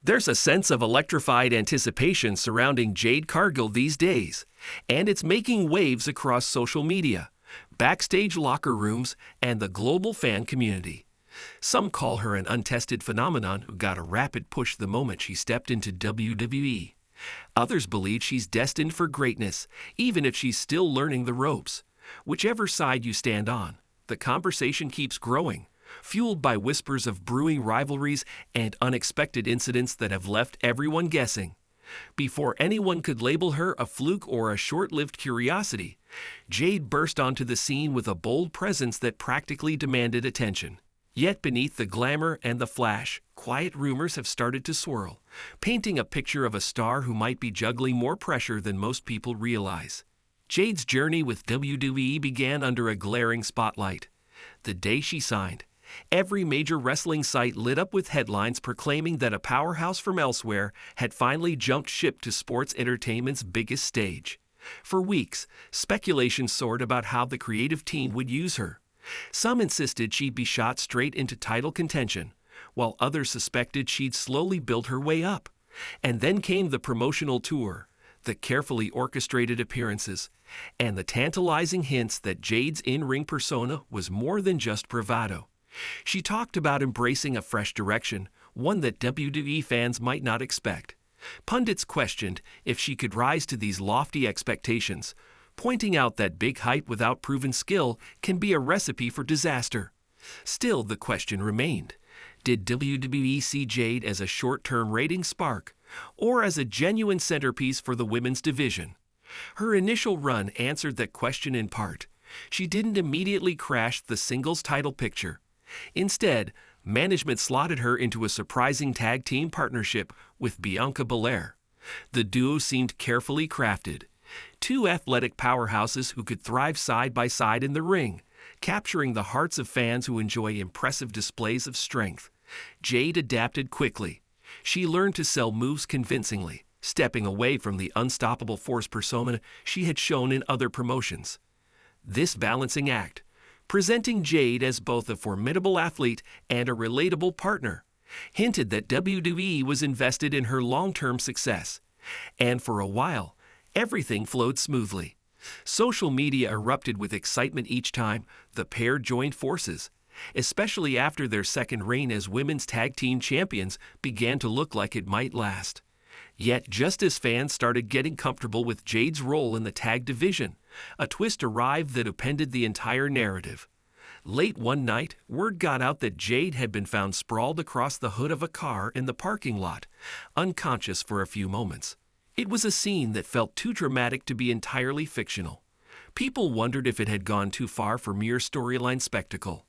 There's a sense of electrified anticipation surrounding Jade Cargill these days, and it's making waves across social media, backstage locker rooms, and the global fan community. Some call her an untested phenomenon who got a rapid push the moment she stepped into WWE. Others believe she's destined for greatness, even if she's still learning the ropes. Whichever side you stand on, the conversation keeps growing, fueled by whispers of brewing rivalries and unexpected incidents that have left everyone guessing. Before anyone could label her a fluke or a short-lived curiosity, Jade burst onto the scene with a bold presence that practically demanded attention. Yet beneath the glamour and the flash, quiet rumors have started to swirl, painting a picture of a star who might be juggling more pressure than most people realize. Jade's journey with WWE began under a glaring spotlight. The day she signed, every major wrestling site lit up with headlines proclaiming that a powerhouse from elsewhere had finally jumped ship to sports entertainment's biggest stage. For weeks, speculation soared about how the creative team would use her. Some insisted she'd be shot straight into title contention, while others suspected she'd slowly build her way up. And then came the promotional tour, the carefully orchestrated appearances, and the tantalizing hints that Jade's in-ring persona was more than just bravado. She talked about embracing a fresh direction, one that WWE fans might not expect. Pundits questioned if she could rise to these lofty expectations, pointing out that big hype without proven skill can be a recipe for disaster. Still, the question remained. Did WWE see Jade as a short-term rating spark, or as a genuine centerpiece for the women's division? Her initial run answered that question in part. She didn't immediately crash the singles title picture. Instead, management slotted her into a surprising tag team partnership with Bianca Belair. The duo seemed carefully crafted. Two athletic powerhouses who could thrive side by side in the ring, capturing the hearts of fans who enjoy impressive displays of strength. Jade adapted quickly. She learned to sell moves convincingly, stepping away from the unstoppable force persona she had shown in other promotions. This balancing act, presenting Jade as both a formidable athlete and a relatable partner, hinted that WWE was invested in her long-term success. And for a while, everything flowed smoothly. Social media erupted with excitement each time the pair joined forces, especially after their second reign as women's tag team champions began to look like it might last. Yet, just as fans started getting comfortable with Jade's role in the tag division, a twist arrived that upended the entire narrative. Late one night, word got out that Jade had been found sprawled across the hood of a car in the parking lot, unconscious for a few moments. It was a scene that felt too dramatic to be entirely fictional. People wondered if it had gone too far for mere storyline spectacle.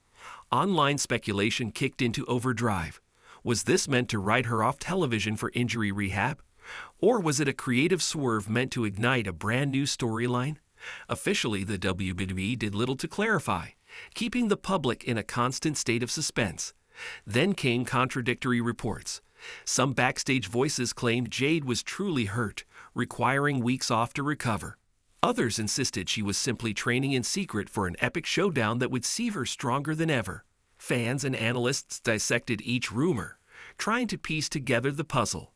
Online speculation kicked into overdrive. Was this meant to write her off television for injury rehab? Or was it a creative swerve meant to ignite a brand new storyline? Officially, the WWE did little to clarify, keeping the public in a constant state of suspense. Then came contradictory reports. Some backstage voices claimed Jade was truly hurt, requiring weeks off to recover. Others insisted she was simply training in secret for an epic showdown that would see her stronger than ever. Fans and analysts dissected each rumor, trying to piece together the puzzle.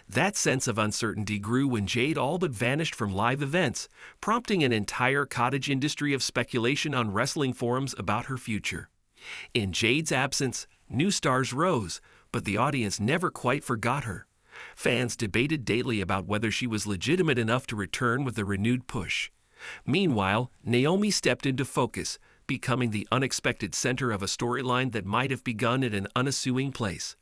That sense of uncertainty grew when Jade all but vanished from live events, prompting an entire cottage industry of speculation on wrestling forums about her future. In Jade's absence, new stars rose, but the audience never quite forgot her. Fans debated daily about whether she was legitimate enough to return with a renewed push. Meanwhile, Naomi stepped into focus, becoming the unexpected center of a storyline that might have begun at an unassuming place.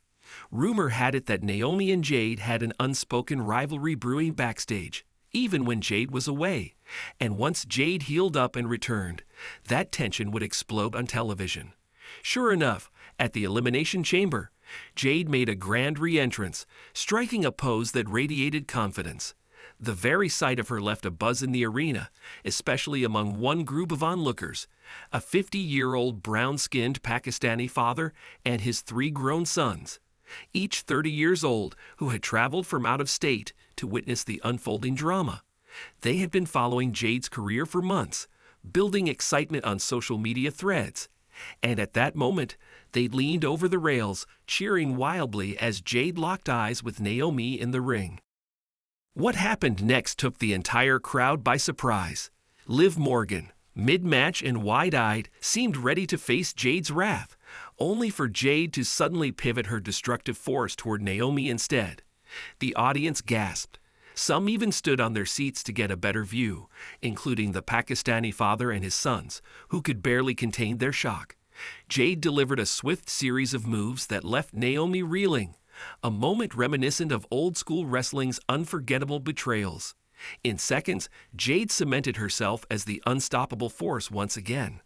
Rumor had it that Naomi and Jade had an unspoken rivalry brewing backstage, even when Jade was away. And once Jade healed up and returned, that tension would explode on television. Sure enough, at the Elimination Chamber, Jade made a grand re-entrance, striking a pose that radiated confidence. The very sight of her left a buzz in the arena, especially among one group of onlookers, a 50-year-old brown-skinned Pakistani father and his 3 grown sons, each 30 years old, who had traveled from out of state to witness the unfolding drama. They had been following Jade's career for months, building excitement on social media threads, And at that moment, they leaned over the rails, cheering wildly as Jade locked eyes with Naomi in the ring. What happened next took the entire crowd by surprise. Liv Morgan, mid-match and wide-eyed, seemed ready to face Jade's wrath, only for Jade to suddenly pivot her destructive force toward Naomi instead. The audience gasped. Some even stood on their seats to get a better view, including the Pakistani father and his sons, who could barely contain their shock. Jade delivered a swift series of moves that left Naomi reeling, a moment reminiscent of old-school wrestling's unforgettable betrayals. In seconds, Jade cemented herself as the unstoppable force once again.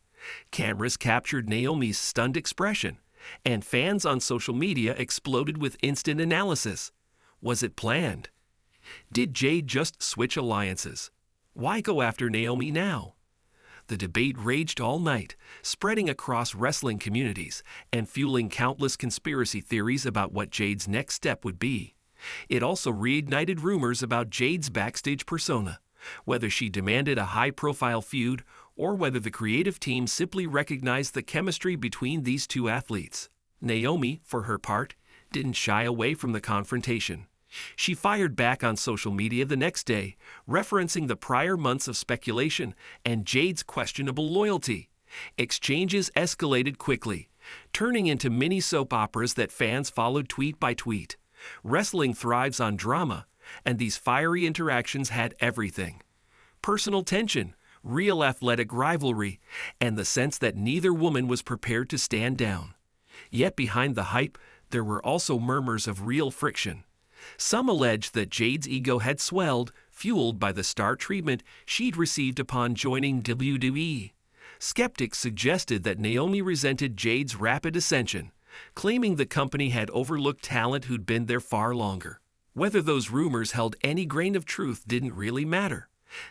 Cameras captured Naomi's stunned expression, and fans on social media exploded with instant analysis. Was it planned? Did Jade just switch alliances? Why go after Naomi now? The debate raged all night, spreading across wrestling communities and fueling countless conspiracy theories about what Jade's next step would be. It also reignited rumors about Jade's backstage persona, whether she demanded a high-profile feud or whether the creative team simply recognized the chemistry between these two athletes. Naomi, for her part, didn't shy away from the confrontation. She fired back on social media the next day, referencing the prior months of speculation and Jade's questionable loyalty. Exchanges escalated quickly, turning into mini soap operas that fans followed tweet by tweet. Wrestling thrives on drama, and these fiery interactions had everything: personal tension, real athletic rivalry, and the sense that neither woman was prepared to stand down. Yet behind the hype, there were also murmurs of real friction. Some alleged that Jade's ego had swelled, fueled by the star treatment she'd received upon joining WWE. Skeptics suggested that Naomi resented Jade's rapid ascension, claiming the company had overlooked talent who'd been there far longer. Whether those rumors held any grain of truth didn't really matter.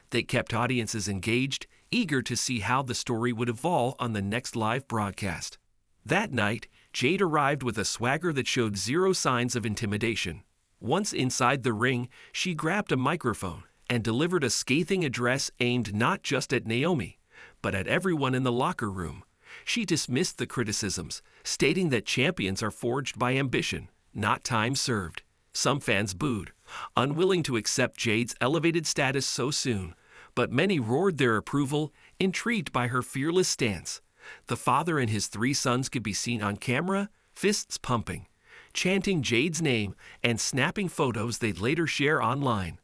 They kept audiences engaged, eager to see how the story would evolve on the next live broadcast. That night, Jade arrived with a swagger that showed zero signs of intimidation. Once inside the ring, she grabbed a microphone and delivered a scathing address aimed not just at Naomi, but at everyone in the locker room. She dismissed the criticisms, stating that champions are forged by ambition, not time served. Some fans booed, unwilling to accept Jade's elevated status so soon, but many roared their approval, intrigued by her fearless stance. The father and his 3 sons could be seen on camera, fists pumping, chanting Jade's name and snapping photos they'd later share online.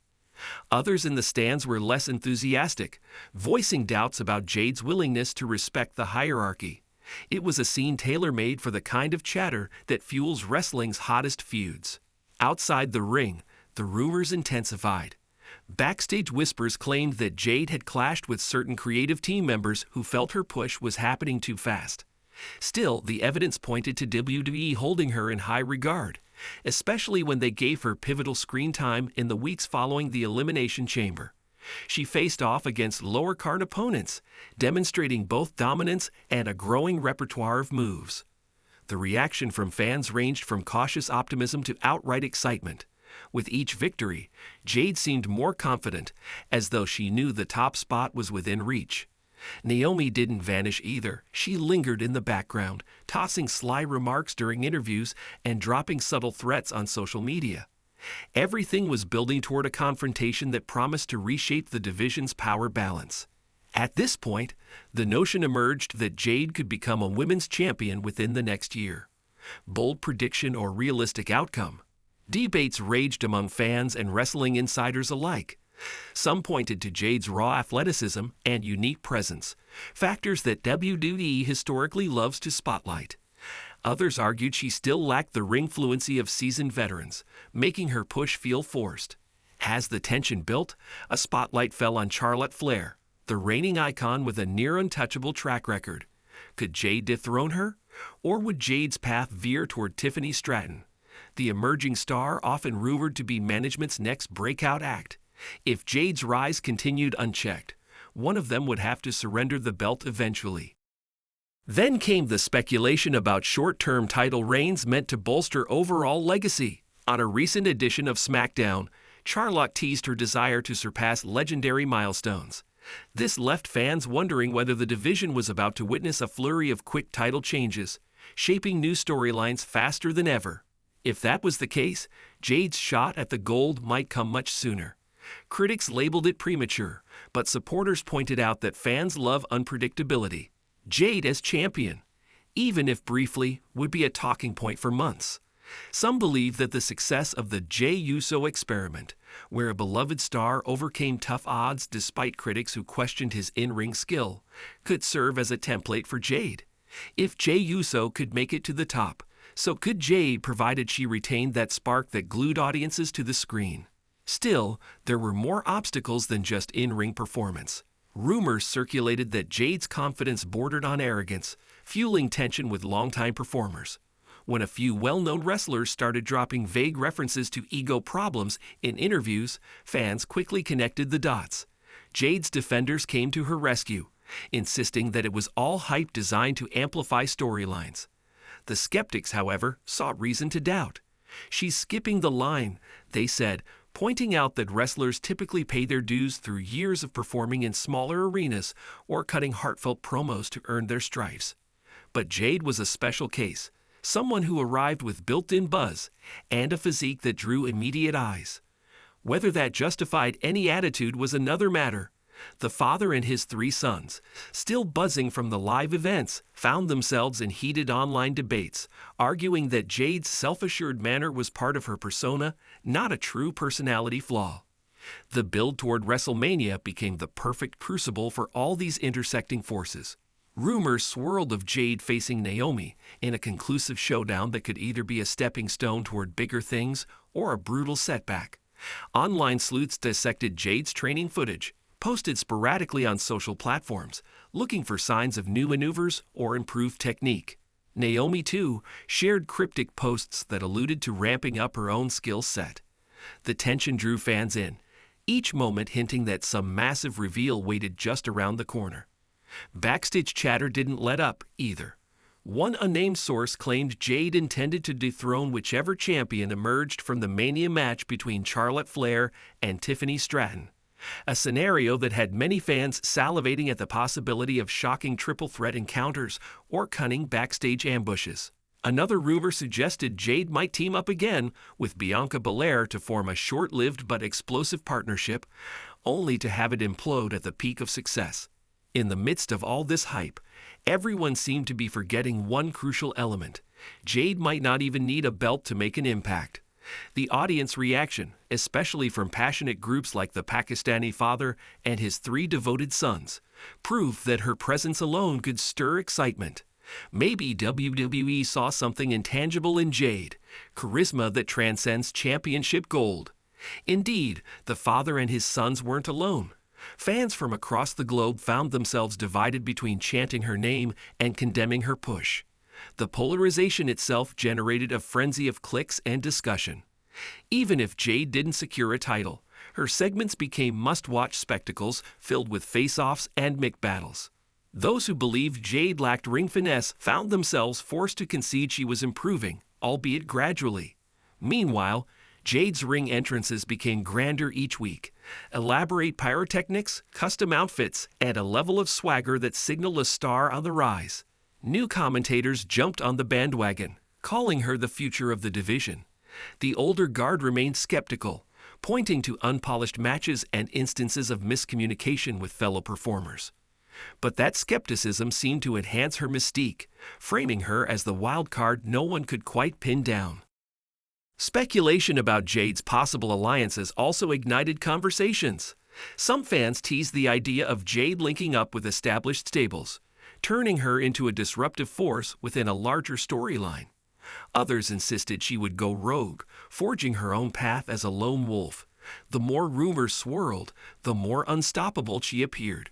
Others in the stands were less enthusiastic, voicing doubts about Jade's willingness to respect the hierarchy. It was a scene tailor-made for the kind of chatter that fuels wrestling's hottest feuds. Outside the ring, the rumors intensified. Backstage whispers claimed that Jade had clashed with certain creative team members who felt her push was happening too fast. Still, the evidence pointed to WWE holding her in high regard, especially when they gave her pivotal screen time in the weeks following the Elimination Chamber. She faced off against lower-card opponents, demonstrating both dominance and a growing repertoire of moves. The reaction from fans ranged from cautious optimism to outright excitement. With each victory, Jade seemed more confident, as though she knew the top spot was within reach. Naomi didn't vanish either. She lingered in the background, tossing sly remarks during interviews and dropping subtle threats on social media. Everything was building toward a confrontation that promised to reshape the division's power balance. At this point, the notion emerged that Jade could become a women's champion within the next year. Bold prediction or realistic outcome? Debates raged among fans and wrestling insiders alike. Some pointed to Jade's raw athleticism and unique presence, factors that WWE historically loves to spotlight. Others argued she still lacked the ring fluency of seasoned veterans, making her push feel forced. As the tension built, a spotlight fell on Charlotte Flair, the reigning icon with a near-untouchable track record. Could Jade dethrone her? Or would Jade's path veer toward Tiffany Stratton, the emerging star often rumored to be management's next breakout act? If Jade's rise continued unchecked, one of them would have to surrender the belt eventually. Then came the speculation about short-term title reigns meant to bolster overall legacy. On a recent edition of SmackDown, Charlotte teased her desire to surpass legendary milestones. This left fans wondering whether the division was about to witness a flurry of quick title changes, shaping new storylines faster than ever. If that was the case, Jade's shot at the gold might come much sooner. Critics labeled it premature, but supporters pointed out that fans love unpredictability. Jade as champion, even if briefly, would be a talking point for months. Some believe that the success of the Jey Uso experiment, where a beloved star overcame tough odds despite critics who questioned his in-ring skill, could serve as a template for Jade. If Jey Uso could make it to the top, so could Jade, provided she retained that spark that glued audiences to the screen. Still, there were more obstacles than just in-ring performance. Rumors circulated that Jade's confidence bordered on arrogance, fueling tension with longtime performers. When a few well-known wrestlers started dropping vague references to ego problems in interviews, fans quickly connected the dots. Jade's defenders came to her rescue, insisting that it was all hype designed to amplify storylines. The skeptics, however, saw reason to doubt. "She's skipping the line," they said, pointing out that wrestlers typically pay their dues through years of performing in smaller arenas or cutting heartfelt promos to earn their stripes. But Jade was a special case, someone who arrived with built-in buzz and a physique that drew immediate eyes. Whether that justified any attitude was another matter. The father and his 3 sons, still buzzing from the live events, found themselves in heated online debates, arguing that Jade's self-assured manner was part of her persona, not a true personality flaw. The build toward WrestleMania became the perfect crucible for all these intersecting forces. Rumors swirled of Jade facing Naomi in a conclusive showdown that could either be a stepping stone toward bigger things or a brutal setback. Online sleuths dissected Jade's training footage, posted sporadically on social platforms, looking for signs of new maneuvers or improved technique. Naomi, too, shared cryptic posts that alluded to ramping up her own skill set. The tension drew fans in, each moment hinting that some massive reveal waited just around the corner. Backstage chatter didn't let up, either. One unnamed source claimed Jade intended to dethrone whichever champion emerged from the Mania match between Charlotte Flair and Tiffany Stratton, a scenario that had many fans salivating at the possibility of shocking triple threat encounters or cunning backstage ambushes. Another rumor suggested Jade might team up again with Bianca Belair to form a short-lived but explosive partnership, only to have it implode at the peak of success. In the midst of all this hype, everyone seemed to be forgetting one crucial element. Jade might not even need a belt to make an impact. The audience reaction, especially from passionate groups like the Pakistani father and his 3 devoted sons, proved that her presence alone could stir excitement. Maybe WWE saw something intangible in Jade, charisma that transcends championship gold. Indeed, the father and his sons weren't alone. Fans from across the globe found themselves divided between chanting her name and condemning her push. The polarization itself generated a frenzy of clicks and discussion. Even if Jade didn't secure a title, her segments became must-watch spectacles filled with face-offs and mic battles. Those who believed Jade lacked ring finesse found themselves forced to concede she was improving, albeit gradually. Meanwhile, Jade's ring entrances became grander each week. Elaborate pyrotechnics, custom outfits, and a level of swagger that signaled a star on the rise. New commentators jumped on the bandwagon, calling her the future of the division. The older guard remained skeptical, pointing to unpolished matches and instances of miscommunication with fellow performers. But that skepticism seemed to enhance her mystique, framing her as the wild card no one could quite pin down. Speculation about Jade's possible alliances also ignited conversations. Some fans teased the idea of Jade linking up with established stables, turning her into a disruptive force within a larger storyline. Others insisted she would go rogue, forging her own path as a lone wolf. The more rumors swirled, the more unstoppable she appeared.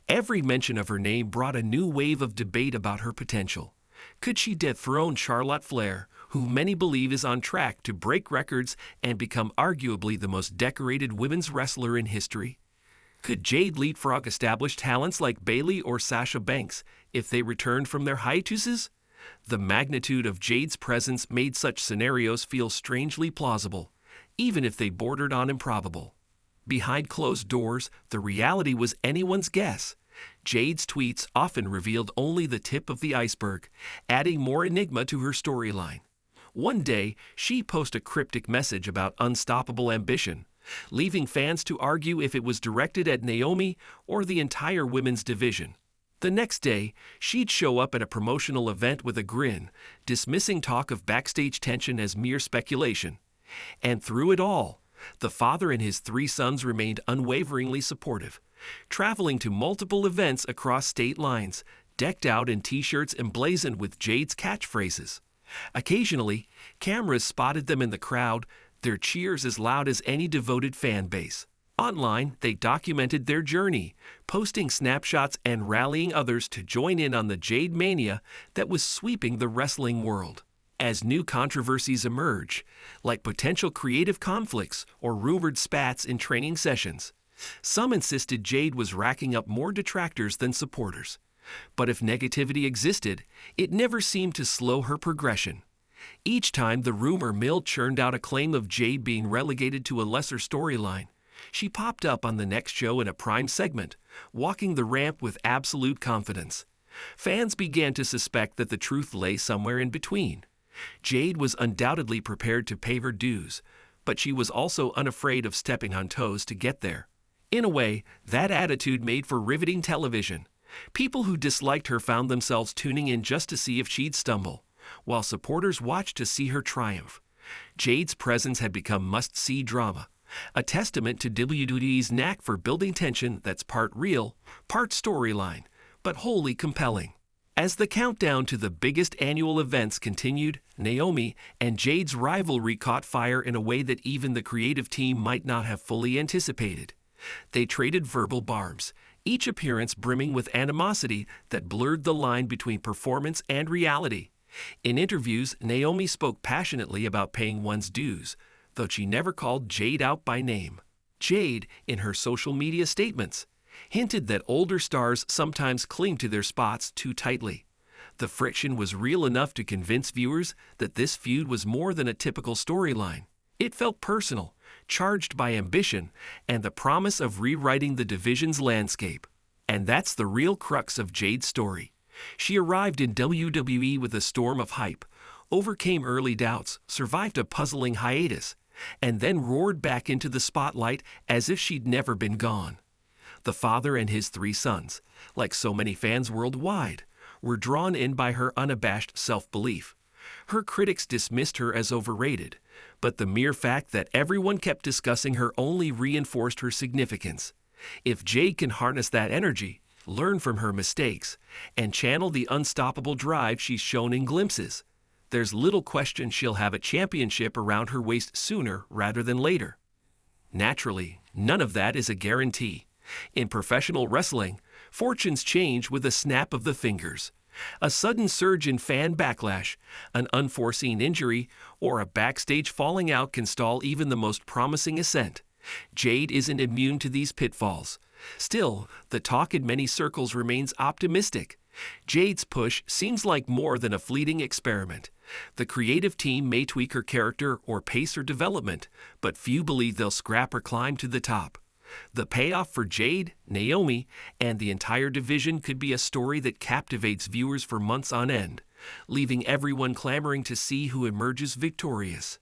Every mention of her name brought a new wave of debate about her potential. Could she dethrone Charlotte Flair, who many believe is on track to break records and become arguably the most decorated women's wrestler in history? Could Jade leapfrog established talents like Bayley or Sasha Banks if they returned from their hiatuses? The magnitude of Jade's presence made such scenarios feel strangely plausible, even if they bordered on improbable. Behind closed doors, the reality was anyone's guess. Jade's tweets often revealed only the tip of the iceberg, adding more enigma to her storyline. One day, she posted a cryptic message about unstoppable ambition, leaving fans to argue if it was directed at Naomi or the entire women's division. The next day, she'd show up at a promotional event with a grin, dismissing talk of backstage tension as mere speculation. And through it all, the father and his 3 sons remained unwaveringly supportive, traveling to multiple events across state lines, decked out in t-shirts emblazoned with Jade's catchphrases. Occasionally, cameras spotted them in the crowd, their cheers as loud as any devoted fan base. Online, they documented their journey, posting snapshots and rallying others to join in on the Jade mania that was sweeping the wrestling world. As new controversies emerge, like potential creative conflicts or rumored spats in training sessions, some insisted Jade was racking up more detractors than supporters. But if negativity existed, it never seemed to slow her progression. Each time the rumor mill churned out a claim of Jade being relegated to a lesser storyline, she popped up on the next show in a prime segment, walking the ramp with absolute confidence. Fans began to suspect that the truth lay somewhere in between. Jade was undoubtedly prepared to pay her dues, but she was also unafraid of stepping on toes to get there. In a way, that attitude made for riveting television. People who disliked her found themselves tuning in just to see if she'd stumble, while supporters watched to see her triumph. Jade's presence had become must-see drama, a testament to WWE's knack for building tension that's part real, part storyline, but wholly compelling. As the countdown to the biggest annual events continued, Naomi and Jade's rivalry caught fire in a way that even the creative team might not have fully anticipated. They traded verbal barbs, each appearance brimming with animosity that blurred the line between performance and reality. In interviews, Naomi spoke passionately about paying one's dues, though she never called Jade out by name. Jade, in her social media statements, hinted that older stars sometimes cling to their spots too tightly. The friction was real enough to convince viewers that this feud was more than a typical storyline. It felt personal, charged by ambition and the promise of rewriting the division's landscape. And that's the real crux of Jade's story. She arrived in WWE with a storm of hype, overcame early doubts, survived a puzzling hiatus, and then roared back into the spotlight as if she'd never been gone. The father and his 3 sons, like so many fans worldwide, were drawn in by her unabashed self-belief. Her critics dismissed her as overrated, but the mere fact that everyone kept discussing her only reinforced her significance. If Jade can harness that energy, learn from her mistakes, and channel the unstoppable drive she's shown in glimpses, there's little question she'll have a championship around her waist sooner rather than later. Naturally, none of that is a guarantee. In professional wrestling, fortunes change with a snap of the fingers. A sudden surge in fan backlash, an unforeseen injury, or a backstage falling out can stall even the most promising ascent. Jade isn't immune to these pitfalls. Still, the talk in many circles remains optimistic. Jade's push seems like more than a fleeting experiment. The creative team may tweak her character or pace her development, but few believe they'll scrap her climb to the top. The payoff for Jade, Naomi, and the entire division could be a story that captivates viewers for months on end, leaving everyone clamoring to see who emerges victorious.